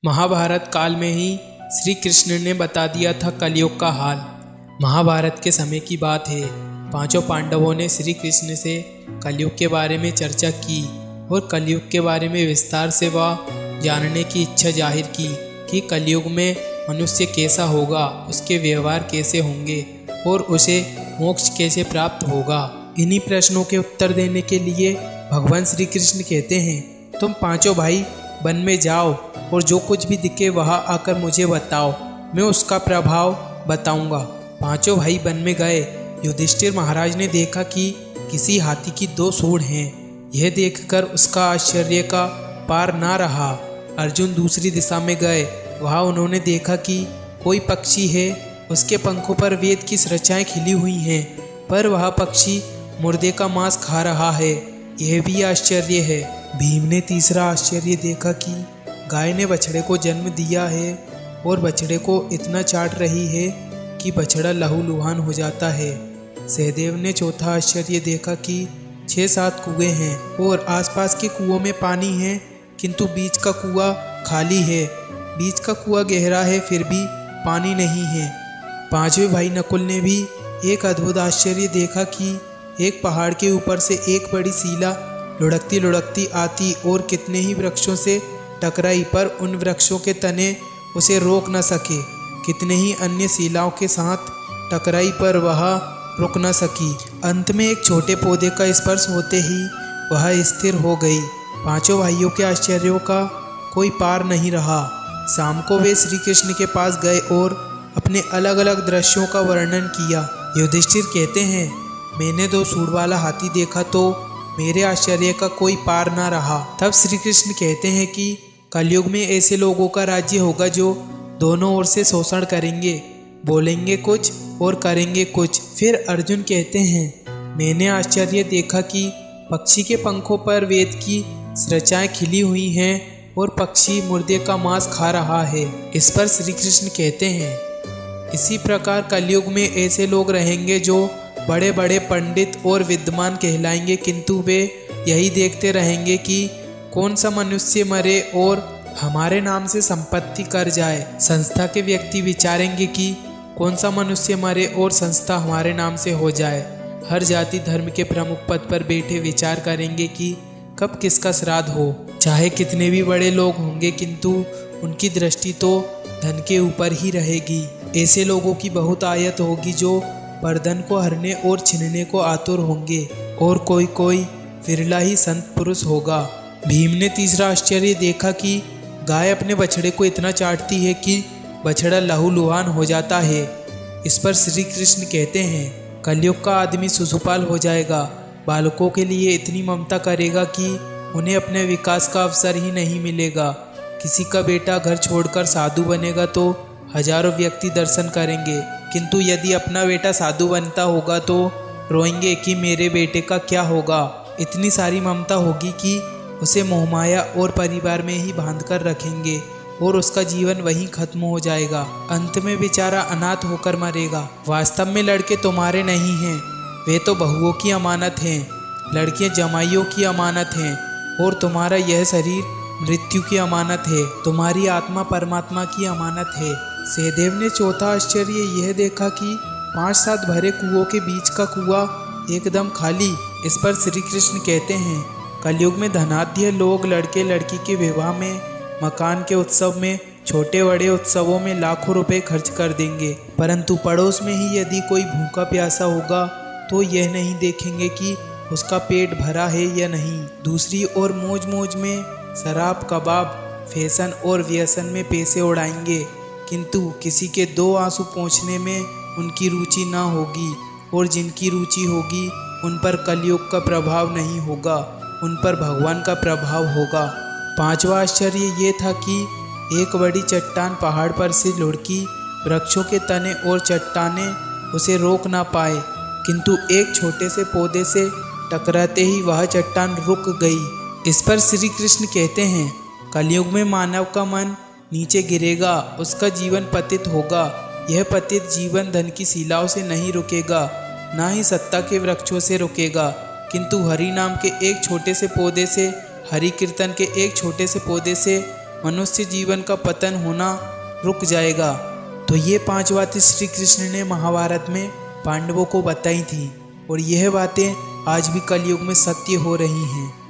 महाभारत काल में ही श्री कृष्ण ने बता दिया था कलयुग का हाल। महाभारत के समय की बात है। पांचों पांडवों ने श्री कृष्ण से कलयुग के बारे में चर्चा की और कलयुग के बारे में विस्तार से वह जानने की इच्छा जाहिर की कि कलयुग में मनुष्य कैसा होगा, उसके व्यवहार कैसे होंगे और उसे मोक्ष कैसे प्राप्त होगा। इन्हीं प्रश्नों के उत्तर देने के लिए भगवान श्री कृष्ण कहते हैं, तुम पांचों भाई वन में जाओ और जो कुछ भी दिखे वहाँ आकर मुझे बताओ, मैं उसका प्रभाव बताऊंगा। पांचों भाई वन में गए। युधिष्ठिर महाराज ने देखा कि किसी हाथी की 2 सूंड हैं। यह देखकर उसका आश्चर्य का पार ना रहा। अर्जुन दूसरी दिशा में गए। वहाँ उन्होंने देखा कि कोई पक्षी है, उसके पंखों पर वेद की रचाएं खिली हुई हैं, पर वह पक्षी मुर्दे का मांस खा रहा है। यह भी आश्चर्य है। भीम ने तीसरा आश्चर्य देखा कि गाय ने बछड़े को जन्म दिया है और बछड़े को इतना चाट रही है कि बछड़ा लहूलुहान हो जाता है। सहदेव ने चौथा आश्चर्य देखा कि 6-7 कुएं हैं और आसपास के कुओं में पानी है, किंतु बीच का कुआं खाली है। बीच का कुआं गहरा है, फिर भी पानी नहीं है। पांचवें भाई नकुल ने भी एक अद्भुत आश्चर्य देखा कि एक पहाड़ के ऊपर से एक बड़ी सीला लुढ़कती लुढ़कती आती और कितने ही वृक्षों से टकराई, पर उन वृक्षों के तने उसे रोक न सके। कितने ही अन्य सीलाओं के साथ टकराई, पर वह रुक न सकी। अंत में एक छोटे पौधे का स्पर्श होते ही वह स्थिर हो गई। पांचों भाइयों के आश्चर्यों का कोई पार नहीं रहा। शाम को वे श्री कृष्ण के पास गए और अपने अलग अलग दृश्यों का वर्णन किया। युधिष्ठिर कहते हैं, मैंने 2 सूंड वाला हाथी देखा तो मेरे आश्चर्य का कोई पार ना रहा। तब श्री कृष्ण कहते हैं कि कलयुग में ऐसे लोगों का राज्य होगा जो दोनों ओर से शोषण करेंगे, बोलेंगे कुछ और करेंगे कुछ। फिर अर्जुन कहते हैं, मैंने आश्चर्य देखा कि पक्षी के पंखों पर वेद की रचाएं खिली हुई हैं और पक्षी मुर्दे का मांस खा रहा है। इस पर श्री कृष्ण कहते हैं, इसी प्रकार कलयुग में ऐसे लोग रहेंगे जो बड़े बड़े पंडित और विद्वान कहलाएंगे, किंतु वे यही देखते रहेंगे कि कौन सा मनुष्य मरे और हमारे नाम से संपत्ति कर जाए। संस्था के व्यक्ति विचारेंगे कि कौन सा मनुष्य मरे और संस्था हमारे नाम से हो जाए। हर जाति धर्म के प्रमुख पद पर बैठे विचार करेंगे कि कब किसका श्राद्ध हो। चाहे कितने भी बड़े लोग होंगे, किंतु उनकी दृष्टि तो धन के ऊपर ही रहेगी। ऐसे लोगों की बहुत आयत होगी जो बर्धन को हरने और छीनने को आतुर होंगे, और कोई कोई विरला ही संत पुरुष होगा। भीम ने तीसरा आश्चर्य देखा कि गाय अपने बछड़े को इतना चाटती है कि बछड़ा लहूलुहान हो जाता है। इस पर श्री कृष्ण कहते हैं, कलयुग का आदमी शिशुपाल हो जाएगा। बालकों के लिए इतनी ममता करेगा कि उन्हें अपने विकास का अवसर ही नहीं मिलेगा। किसी का बेटा घर छोड़कर साधु बनेगा तो हजारों व्यक्ति दर्शन करेंगे, किंतु यदि अपना बेटा साधु बनता होगा तो रोएंगे कि मेरे बेटे का क्या होगा। इतनी सारी ममता होगी कि उसे मोहमाया और परिवार में ही बांध कर रखेंगे और उसका जीवन वहीं खत्म हो जाएगा। अंत में बेचारा अनाथ होकर मरेगा। वास्तव में लड़के तुम्हारे नहीं हैं, वे तो बहुओं की अमानत हैं। लड़कियां जमाइयों की अमानत हैं और तुम्हारा यह शरीर मृत्यु की अमानत है। तुम्हारी आत्मा परमात्मा की अमानत है। सहदेव ने चौथा आश्चर्य यह देखा कि 5-7 भरे कुओं के बीच का कुआं एकदम खाली। इस पर श्री कृष्ण कहते हैं, कलयुग में धनाढ्य लोग लड़के लड़की के विवाह में, मकान के उत्सव में, छोटे बड़े उत्सवों में लाखों रुपए खर्च कर देंगे, परंतु पड़ोस में ही यदि कोई भूखा प्यासा होगा तो यह नहीं देखेंगे कि उसका पेट भरा है या नहीं। दूसरी ओर मौज मौज में शराब, कबाब, फैशन और व्यसन में पैसे उड़ाएंगे, किंतु किसी के 2 आंसू पोंछने में उनकी रुचि ना होगी, और जिनकी रुचि होगी उन पर कलयुग का प्रभाव नहीं होगा, उन पर भगवान का प्रभाव होगा। 5वां आश्चर्य ये था कि एक बड़ी चट्टान पहाड़ पर से लुढ़की। वृक्षों के तने और चट्टाने उसे रोक ना पाए, किंतु एक छोटे से पौधे से टकराते ही वह चट्टान रुक गई। इस पर श्री कृष्ण कहते हैं, कलयुग में मानव का मन नीचे गिरेगा, उसका जीवन पतित होगा। यह पतित जीवन धन की शिलाओं से नहीं रुकेगा, ना ही सत्ता के वृक्षों से रुकेगा, किंतु हरि नाम के एक छोटे से पौधे से, हरि कीर्तन के एक छोटे से पौधे से मनुष्य जीवन का पतन होना रुक जाएगा। तो ये 5 बातें श्री कृष्ण ने महाभारत में पांडवों को बताई थी और यह बातें आज भी कलयुग में सत्य हो रही हैं।